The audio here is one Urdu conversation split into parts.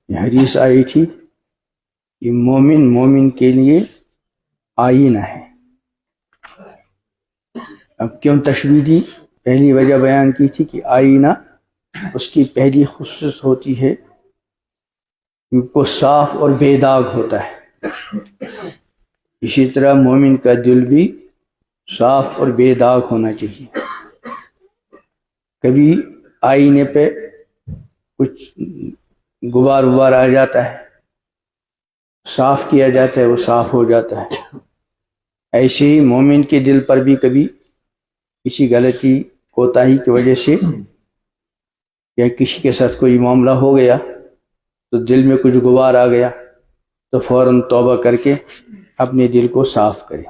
یہ حدیث آئی تھی کہ مومن کے لیے آئینہ ہے. اب کیوں تشبیہ دی؟ پہلی وجہ بیان کی تھی کہ آئینہ اس کی پہلی خصوصیت ہوتی ہے کہ وہ صاف اور بے داغ ہوتا ہے. اسی طرح مومن کا دل بھی صاف اور بے داغ ہونا چاہیے. کبھی آئینے پہ کچھ غبار آ جاتا ہے، صاف کیا جاتا ہے، وہ صاف ہو جاتا ہے. ایسے ہی مومن کے دل پر بھی کبھی کسی غلطی کوتاہی کی وجہ سے یا کسی کے ساتھ کوئی معاملہ ہو گیا تو دل میں کچھ غبار آ گیا تو فوراً توبہ کر کے اپنے دل کو صاف کرے.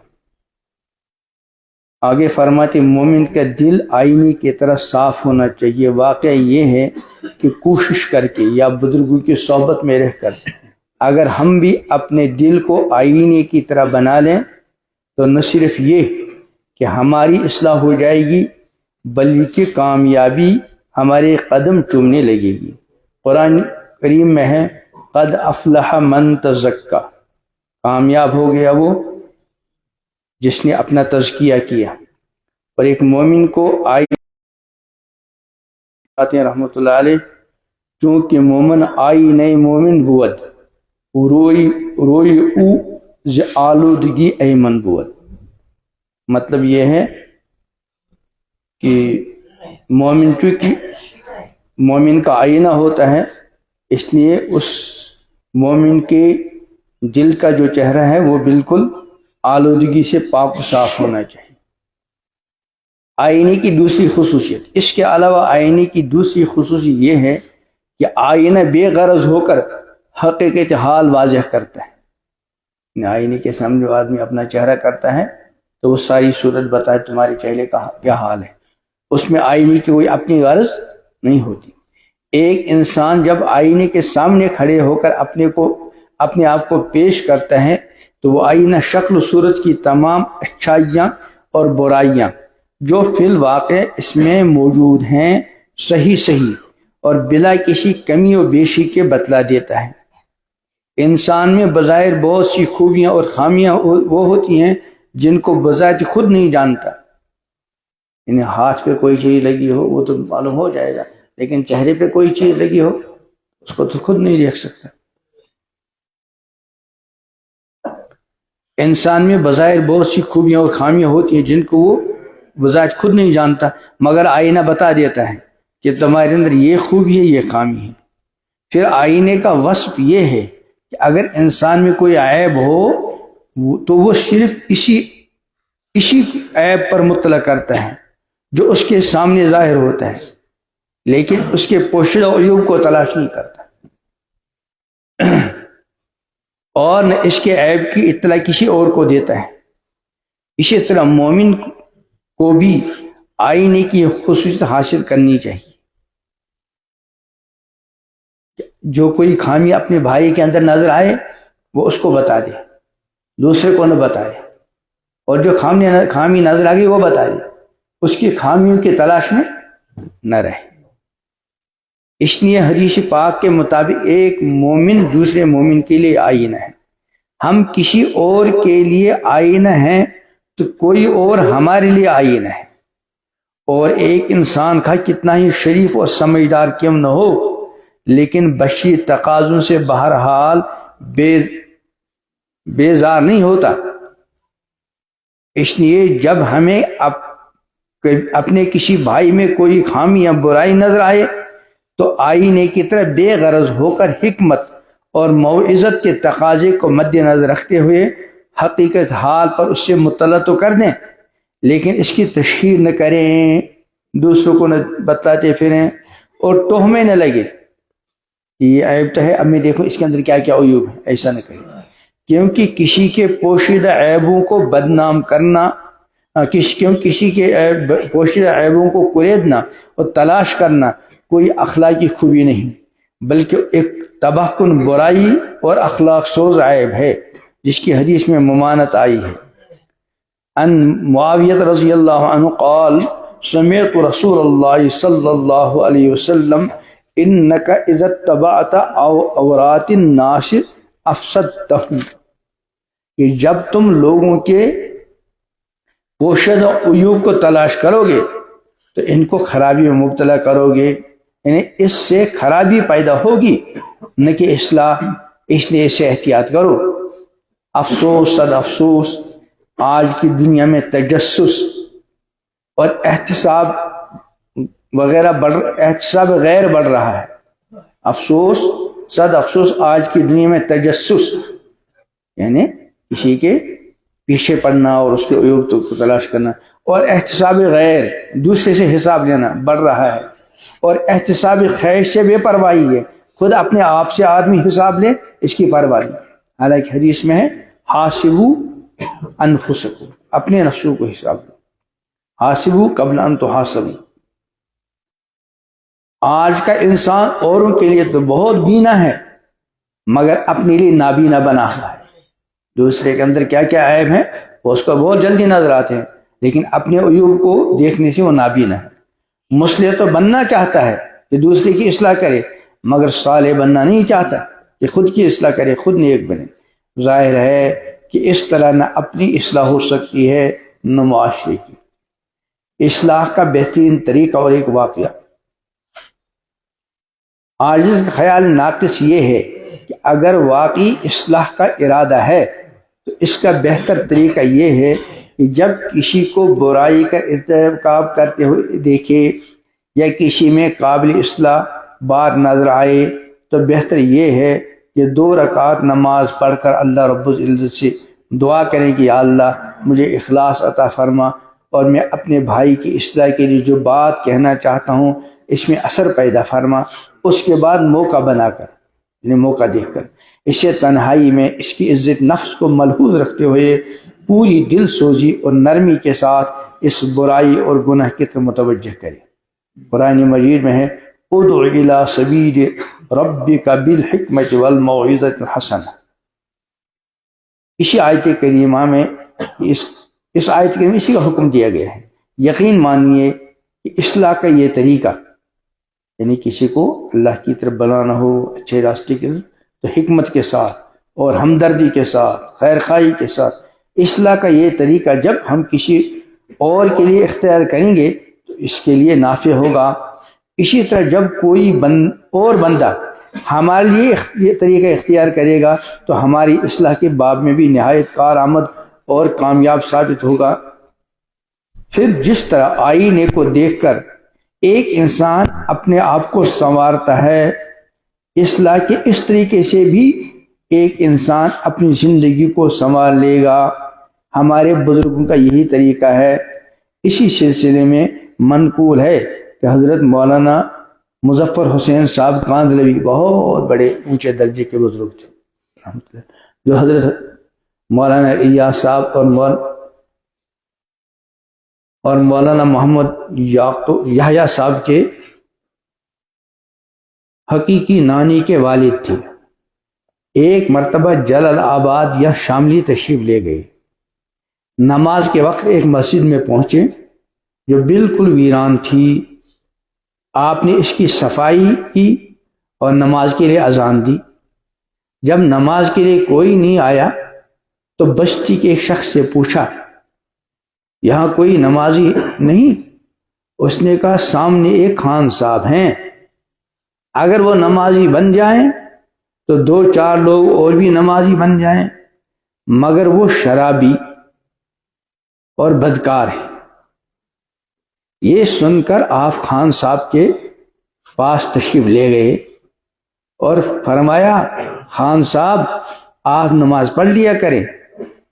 آگے فرماتے مومن کا دل آئینے کی طرح صاف ہونا چاہیے. واقعہ یہ ہے کہ کوشش کر کے یا بزرگوں کی صحبت میں رہ کر اگر ہم بھی اپنے دل کو آئینے کی طرح بنا لیں تو نہ صرف یہ کہ ہماری اصلاح ہو جائے گی بلکہ کامیابی ہمارے قدم چومنے لگے گی. قرآن کریم میں ہے قد افلح من تزکا، کامیاب ہو گیا وہ جس نے اپنا تزکیہ کیا. اور ایک مومن کو آتے ہیں رحمۃ اللہ علیہ، چونکہ مومن آئی نئی مومن بود روئی او ز آلودگی ایمن بود. مطلب یہ ہے کہ مومن چونکہ مومن کا آئینہ ہوتا ہے، اس لیے اس مومن کے دل کا جو چہرہ ہے وہ بالکل آلودگی سے پاک و صاف ہونا چاہیے. آئینے کی دوسری خصوصیت، اس کے علاوہ آئینے کی دوسری خصوصیت یہ ہے کہ آئینہ بے غرض ہو کر حقیقت حال واضح کرتا ہے. آئینے کے سامنے جو آدمی اپنا چہرہ کرتا ہے تو وہ ساری صورت بتائے تمہارے چہرے کا کیا حال ہے. اس میں آئینے کی کوئی اپنی غرض نہیں ہوتی. ایک انسان جب آئینے کے سامنے کھڑے ہو کر اپنے آپ کو پیش کرتا ہے تو وہ آئینہ شکل و صورت کی تمام اچھائیاں اور برائیاں جو فی الواقع اس میں موجود ہیں صحیح اور بلا کسی کمی و بیشی کے بتلا دیتا ہے. انسان میں بظاہر بہت سی خوبیاں اور خامیاں وہ ہوتی ہیں جن کو بذات خود نہیں جانتا. یعنی ہاتھ پہ کوئی چیز لگی ہو وہ تو معلوم ہو جائے گا، لیکن چہرے پہ کوئی چیز لگی ہو اس کو تو خود نہیں دیکھ سکتا. انسان میں بظاہر بہت سی خوبیاں اور خامیاں ہوتی ہیں جن کو وہ بذات خود نہیں جانتا، مگر آئینہ بتا دیتا ہے کہ تمہارے اندر یہ خوبی ہے یہ خامی ہے. پھر آئینے کا وصف یہ ہے کہ اگر انسان میں کوئی عیب ہو تو وہ صرف اسی عیب پر مطلع کرتا ہے جو اس کے سامنے ظاہر ہوتا ہے، لیکن اس کے پوشیدہ عیوب کو تلاش نہیں کرتا اور نہ اس کے عیب کی اطلاع کسی اور کو دیتا ہے. اسی طرح مومن کو بھی آئینے کی خصوصیت حاصل کرنی چاہیے. جو کوئی خامی اپنے بھائی کے اندر نظر آئے وہ اس کو بتا دے، دوسرے کو نہ بتائے، اور جو خامی نظر آ گئی وہ بتا دے، اس کی خامیوں کی تلاش میں نہ رہے. اس لیے حدیث پاک کے مطابق ایک مومن دوسرے مومن کے لیے آئینہ ہے. ہم کسی اور کے لیے آئینہ ہیں تو کوئی اور ہمارے لیے آئینہ ہے. اور ایک انسان کا کتنا ہی شریف اور سمجھدار کیوں نہ ہو لیکن بشری تقاضوں سے بہرحال بیزار نہیں ہوتا. اس لیے جب ہمیں اپنے کسی بھائی میں کوئی خامی یا برائی نظر آئے تو آئینے کی طرح بے غرض ہو کر حکمت اور موعظت کے تقاضے کو مد نظر رکھتے ہوئے حقیقت حال پر اس سے مطلع تو کر دیں، لیکن اس کی تشہیر نہ کریں، دوسروں کو نہ بتاتے پھریں اور ٹوہمے نہ لگے یہ عیب تو ہے، اب میں دیکھوں اس کے اندر کیا کیا عیوب ہے. ایسا نہ کریں، کیونکہ کسی کے پوشیدہ عیبوں کو بدنام کرنا، کسی کے پوشیدہ عیبوں کو کریدنا اور تلاش کرنا کوئی اخلاقی خوبی نہیں بلکہ ایک تباہ کن برائی اور اخلاق سوز عیب ہے جس کی حدیث میں ممانت آئی ہے. ان معاویہ رضی اللہ عنہ قال سمعت رسول اللہ صلی اللہ علیہ وسلم انک اذا اتبعت عورات الناس افسدتهم، کہ جب تم لوگوں کے پوشیدہ عیوب کو تلاش کرو گے تو ان کو خرابی میں مبتلا کرو گے، یعنی اس سے خرابی پیدا ہوگی نہ کہ اصلاح، اس لیے اسے احتیاط کرو۔ افسوس صد افسوس، آج کی دنیا میں تجسس اور احتساب وغیرہ احتساب غیر بڑھ رہا ہے۔ افسوس صد افسوس، آج کی دنیا میں تجسس یعنی کسی کے پیچھے پڑنا اور اس کے عیوب کو تلاش کرنا، اور احتساب غیر دوسرے سے حساب لینا بڑھ رہا ہے، اور احتساب خیر سے بے پرواہی ہے، خود اپنے آپ سے آدمی حساب لے اس کی پرواہی۔ حالانکہ حدیث میں ہے حاسبو انفسکم، اپنے نفسوں کو حساب لو، حاسبو قبل ان تحاسبو۔ آج کا انسان اوروں کے لیے تو بہت بینا ہے مگر اپنے لیے نابینا بنا ہوا ہے۔ دوسرے کے اندر کیا کیا عیب ہیں وہ اس کو بہت جلدی نظر آتے ہیں، لیکن اپنے عیوب کو دیکھنے سے وہ نابینا ہے۔ مصلح تو بننا چاہتا ہے کہ دوسرے کی اصلاح کرے، مگر صالح بننا نہیں چاہتا کہ خود کی اصلاح کرے، خود نیک بنے۔ ظاہر ہے کہ اس طرح نہ اپنی اصلاح ہو سکتی ہے نہ معاشرے کی۔ اصلاح کا بہترین طریقہ اور ایک واقعہ، عاجز کا خیال ناقص یہ ہے کہ اگر واقعی اصلاح کا ارادہ ہے تو اس کا بہتر طریقہ یہ ہے کہ جب کسی کو برائی کا ارتکاب کرتے ہوئے دیکھے یا کسی میں قابل اصلاح بات نظر آئے تو بہتر یہ ہے کہ 2 رکعت نماز پڑھ کر اللہ رب العزت سے دعا کریں کہ یا اللہ مجھے اخلاص عطا فرما، اور میں اپنے بھائی کی اصلاح کے لیے جو بات کہنا چاہتا ہوں اس میں اثر پیدا فرما۔ اس کے بعد موقع بنا کر یعنی موقع دیکھ کر اسے تنہائی میں اس کی عزت نفس کو ملحوظ رکھتے ہوئے پوری دل سوزی اور نرمی کے ساتھ اس برائی اور گناہ کی طرف متوجہ کرے۔ قرآن مجید میں ہے ادع الی سبیل ربک بالحکمت والموعظۃ الحسنہ۔ اسی آیت کریمہ میں اس آیت کریمہ میں اسی کا حکم دیا گیا ہے۔ یقین مانیے کہ اصلاح کا یہ طریقہ یعنی کسی کو اللہ کی طرف بلانا ہو اچھے راستے کی طرف تو حکمت کے ساتھ اور ہمدردی کے ساتھ خیر خواہی کے ساتھ، اصلاح کا یہ طریقہ جب ہم کسی اور کے لیے اختیار کریں گے تو اس کے لیے نافع ہوگا۔ اسی طرح جب کوئی اور بندہ ہمارے لیے یہ طریقہ اختیار کرے گا تو ہماری اصلاح کے باب میں بھی نہایت کارآمد اور کامیاب ثابت ہوگا۔ پھر جس طرح آئینے کو دیکھ کر ایک انسان اپنے آپ کو سنوارتا ہے، اصلاح کے اس طریقے سے بھی ایک انسان اپنی زندگی کو سنوار لے گا۔ ہمارے بزرگوں کا یہی طریقہ ہے۔ اسی سلسلے میں منقول ہے کہ حضرت مولانا مظفر حسین صاحب کاندھلوی بہت بڑے اونچے درجے کے بزرگ تھے، جو حضرت مولانا الیاس صاحب اور مولانا محمد یحییٰ صاحب کے حقیقی نانی کے والد تھے۔ ایک مرتبہ جلال آباد یا شاملی تشریف لے گئے۔ نماز کے وقت ایک مسجد میں پہنچے جو بالکل ویران تھی۔ آپ نے اس کی صفائی کی اور نماز کے لیے اذان دی۔ جب نماز کے لیے کوئی نہیں آیا تو بستی کے ایک شخص سے پوچھا یہاں کوئی نمازی نہیں؟ اس نے کہا سامنے ایک خان صاحب ہیں، اگر وہ نمازی بن جائیں تو 2-4 لوگ اور بھی نمازی بن جائیں، مگر وہ شرابی اور بدکار ہیں۔ یہ سن کر آپ خان صاحب کے پاس تشریف لے گئے اور فرمایا خان صاحب آپ نماز پڑھ لیا کریں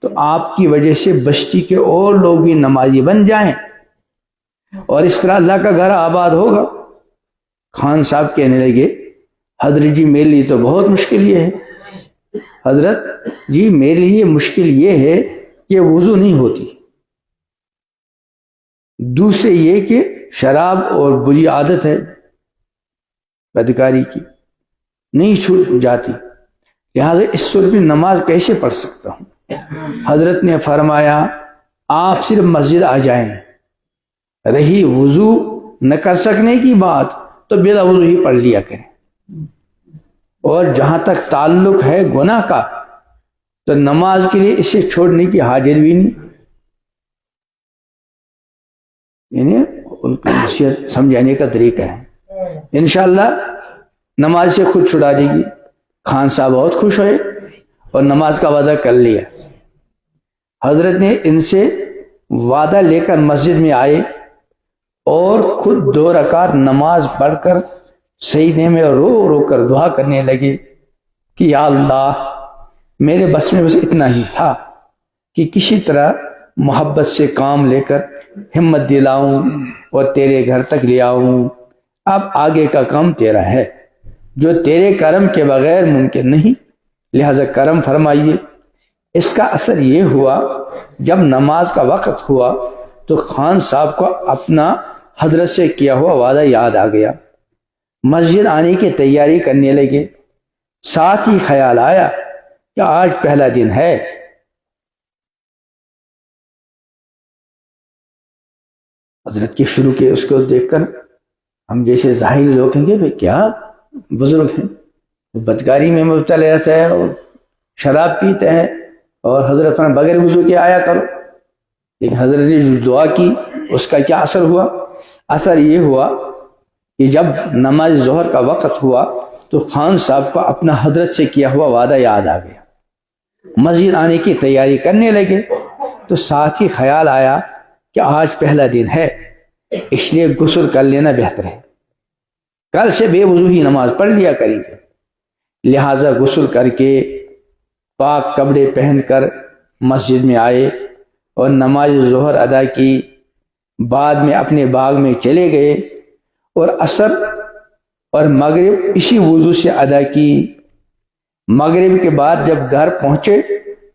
تو آپ کی وجہ سے بستی کے اور لوگ بھی نمازی بن جائیں اور اس طرح اللہ کا گھر آباد ہوگا۔ خان صاحب کہنے لگے حضرت جی میرے لیے تو بہت مشکل یہ ہے، حضرت جی میرے لیے مشکل یہ ہے کہ وضو نہیں ہوتی، دوسرے یہ کہ شراب اور بری عادت ہے بدکاری کی نہیں چھوٹ جاتی، لہٰذا اس صورت میں نماز کیسے پڑھ سکتا ہوں؟ حضرت نے فرمایا آپ صرف مسجد آ جائیں، رہی وضو نہ کر سکنے کی بات تو بلا وضو ہی پڑھ لیا کریں. اور جہاں تک تعلق ہے گناہ کا تو نماز کے لیے اسے چھوڑنے کی حاجت بھی نہیں. یعنی ان کو نصیحت سمجھانے کا طریقہ ہے. انشاءاللہ نماز سے خود چھڑا دے گی. خان صاحب بہت خوش ہوئے اور نماز کا وعدہ کر لیا. حضرت نے ان سے وعدہ لے کر مسجد میں آئے اور خود 2 رکعت نماز پڑھ کر سجدے میں رو رو کر دعا کرنے لگے کہ یا اللہ میرے بس میں بس اتنا ہی تھا کہ کسی طرح محبت سے کام لے کر ہمت دلاؤں اور تیرے گھر تک لے آؤں. اب آگے کا کام تیرا ہے جو تیرے کرم کے بغیر ممکن نہیں، لہذا کرم فرمائیے. اس کا اثر یہ ہوا جب نماز کا وقت ہوا تو خان صاحب کو اپنا حضرت سے کیا ہوا وعدہ یاد آ گیا. مسجد آنے کی تیاری کرنے لگے. ساتھ ہی خیال آیا کہ آج پہلا دن ہے. حضرت کے شروع کے اس کو دیکھ کر ہم جیسے ظاہری لوگ کہیں گے کیا بزرگ ہیں، بدکاری میں مبتلا رہتا ہے اور شراب پیتے ہیں اور حضرت نے بغیر وضو کے آیا کرو. لیکن حضرت نے جو دعا کی اس کا کیا اثر ہوا؟ اثر یہ ہوا کہ جب نماز ظہر کا وقت ہوا تو خان صاحب کو اپنا حضرت سے کیا ہوا وعدہ یاد آ گیا. مسجد آنے کی تیاری کرنے لگے تو ساتھ ہی خیال آیا کہ آج پہلا دن ہے، اس لیے غسل کر لینا بہتر ہے. کل سے بے وضو ہی نماز پڑھ لیا کریں گے. لہٰذا غسل کر کے پاک کپڑے پہن کر مسجد میں آئے اور نماز ظہر ادا کی. بعد میں اپنے باغ میں چلے گئے اور عصر اور مغرب اسی وضو سے ادا کی. مغرب کے بعد جب گھر پہنچے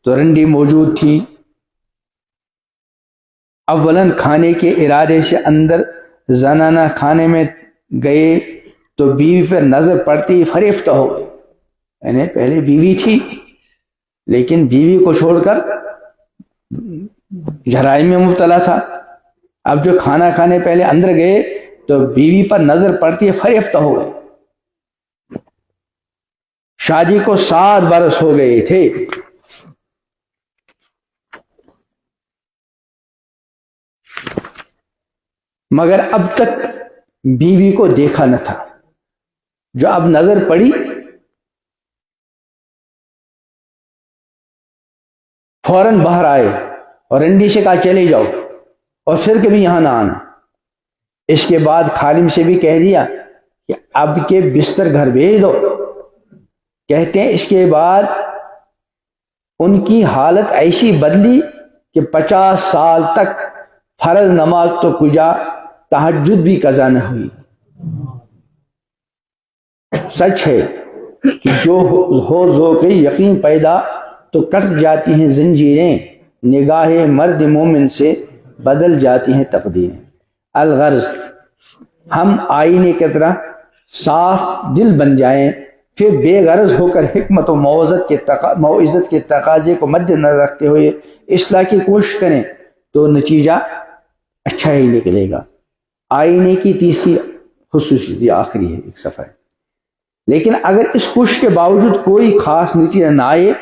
تو رنڈی موجود تھی. اولاً کھانے کے ارادے سے اندر زنانہ خانے میں گئے تو بیوی پر نظر پڑتی ہی فریفتہ ہو گئی. یعنی پہلے بیوی تھی لیکن بیوی کو چھوڑ کر جرائم میں مبتلا تھا. اب جو کھانا کھانے پہلے اندر گئے تو بیوی پر نظر پڑتی ہے فریفتہ ہو گئے. شادی کو 7 برس ہو گئے تھے. مگر اب تک بیوی کو دیکھا نہ تھا. جو اب نظر پڑی فوراً باہر آئے اور رنڈی سے کہا چلے جاؤ اور پھر کبھی یہاں نہ آنا. اس کے بعد خادم سے بھی کہہ دیا کہ اب کے بستر گھر بھیج دو. کہتے ہیں اس کے بعد ان کی حالت ایسی بدلی کہ 50 سال تک فرض نماز تو کجا تہجد بھی قضا نہ ہوئی. سچ ہے کہ جو ہو ذوق یقین پیدا تو کٹ جاتی ہیں زنجیریں، نگاہ مرد مومن سے بدل جاتی ہیں تقدیریں. الغرض ہم آئینے کی طرح صاف دل بن جائیں، پھر بے غرض ہو کر حکمت و موعظت کے تقاضے کو مد نظر رکھتے ہوئے اصلاح کی کوشش کریں تو نتیجہ اچھا ہی نکلے گا. آئینے کی تیسری خصوصیت یہ آخری ہے ایک صفحہ. لیکن اگر اس کوشش کے باوجود کوئی خاص نتیجہ نہ آئے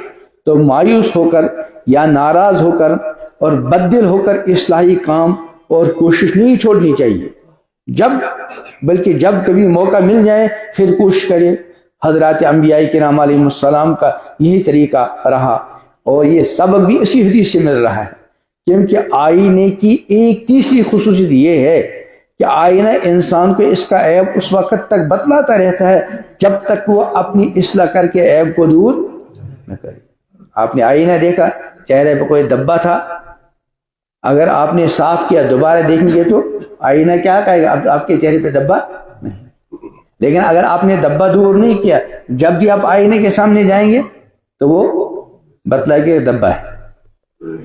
تو مایوس ہو کر یا ناراض ہو کر اور بددل ہو کر اصلاحی کام اور کوشش نہیں چھوڑنی چاہیے. بلکہ جب کبھی موقع مل جائے پھر کوشش کرے. حضرات انبیاء کرام علیہ السلام کا یہی طریقہ رہا اور یہ سبق بھی اسی حدیث سے مل رہا ہے. کیونکہ آئینے کی ایک تیسری خصوصیت یہ ہے کہ آئینہ انسان کو اس کا عیب اس وقت تک بتلاتا رہتا ہے جب تک وہ اپنی اصلاح کر کے عیب کو دور نہ کرے. آپ نے آئینہ دیکھا، چہرے پہ کوئی دبا تھا، اگر آپ نے صاف کیا دوبارہ دیکھیں گے تو آئینہ کیا کہے گا؟ آپ کے چہرے پہ دبا نہیں. لیکن اگر آپ نے دبا دور نہیں کیا، جب بھی آپ آئینے کے سامنے جائیں گے تو وہ بتلائے کہ دبا ہے.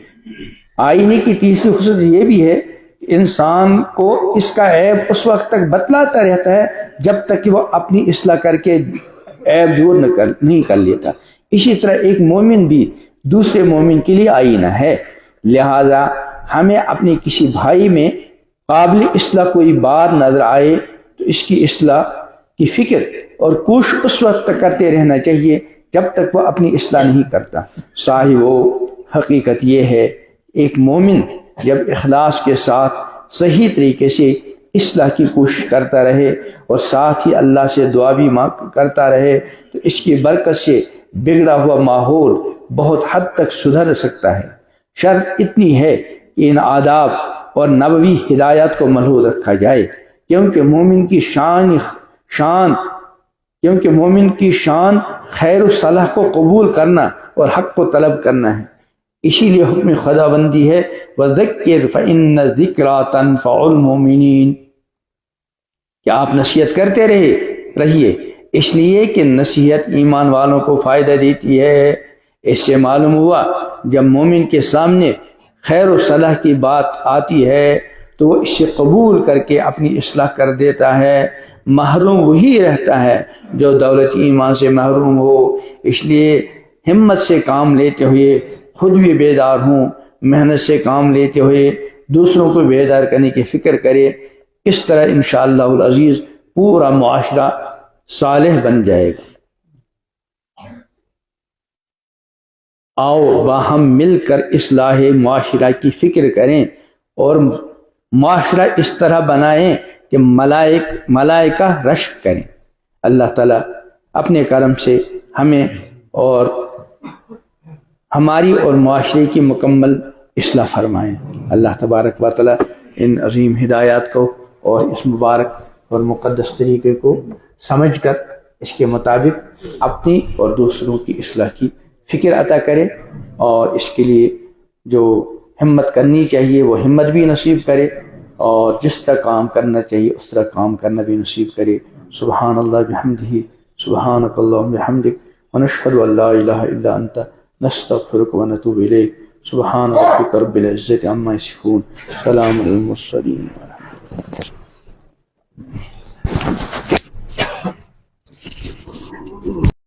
آئینے کی تیسری خصوصیت یہ بھی ہے کہ انسان کو اس کا عیب اس وقت تک بتلاتا رہتا ہے جب تک کہ وہ اپنی اصلاح کر کے عیب دور نہیں کر لیتا. اسی طرح ایک مومن بھی دوسرے مومن کے لیے آئینہ ہے. لہذا ہمیں اپنے کسی بھائی میں قابل اصلاح کوئی بات نظر آئے تو تو اس کی اصلاح کی فکر اور کوشش اس وقت تک کرتے رہنا چاہیے جب تک وہ اپنی اصلاح نہیں کرتا۔ صاحب وہ حقیقت یہ ہے، ایک مومن جب اخلاص کے ساتھ صحیح طریقے سے اصلاح کی کوشش کرتا رہے اور ساتھ ہی اللہ سے دعا بھی کرتا رہے تو اس کی برکت سے بگڑا ہوا ماحول بہت حد تک سدھر سکتا ہے۔ شرط اتنی ہے کہ ان آداب اور نبوی ہدایات کو ملحوظ رکھا جائے، کیونکہ مومن کی شان خیر و صلاح کو قبول کرنا اور حق کو طلب کرنا ہے۔ اسی لیے حکم خداوندی ہے وَذَكِّرْ فَإِنَّ الذِّكْرَىٰ تَنفَعُ الْمُؤْمِنِينَ کہ آپ نصیحت کرتے رہیے، اس لیے کہ نصیحت ایمان والوں کو فائدہ دیتی ہے۔ اس سے معلوم ہوا جب مومن کے سامنے خیر و صلاح کی بات آتی ہے تو وہ اسے قبول کر کے اپنی اصلاح کر دیتا ہے۔ محروم وہی رہتا ہے جو دولت ایمان سے محروم ہو۔ اس لیے ہمت سے کام لیتے ہوئے خود بھی بیدار ہوں، محنت سے کام لیتے ہوئے دوسروں کو بیدار کرنے کی فکر کرے۔ اس طرح انشاءاللہ العزیز پورا معاشرہ صالح بن جائے گا۔ آؤ باہم مل کر اصلاح معاشرہ کی فکر کریں اور معاشرہ اس طرح بنائیں کہ ملائکہ رشک کریں۔ اللہ تعالیٰ اپنے کرم سے ہمیں اور ہماری اور معاشرے کی مکمل اصلاح فرمائیں۔ اللہ تبارک و تعالیٰ ان عظیم ہدایات کو اور اس مبارک اور مقدس طریقے کو سمجھ کر اس کے مطابق اپنی اور دوسروں کی اصلاح کی فکر عطا کرے، اور اس کے لیے جو ہمت کرنی چاہیے وہ ہمت بھی نصیب کرے، اور جس طرح کام کرنا چاہیے اس طرح کام کرنا بھی نصیب کرے۔ سبحان اللہ بحمدہ، سبحانک اللہم بحمدک، ونشہد ان لا الہ الا انت، نستغفرک ونتوب الیک۔ سبحان ربک رب العزت عما یصفون، سلام علی المرسلین۔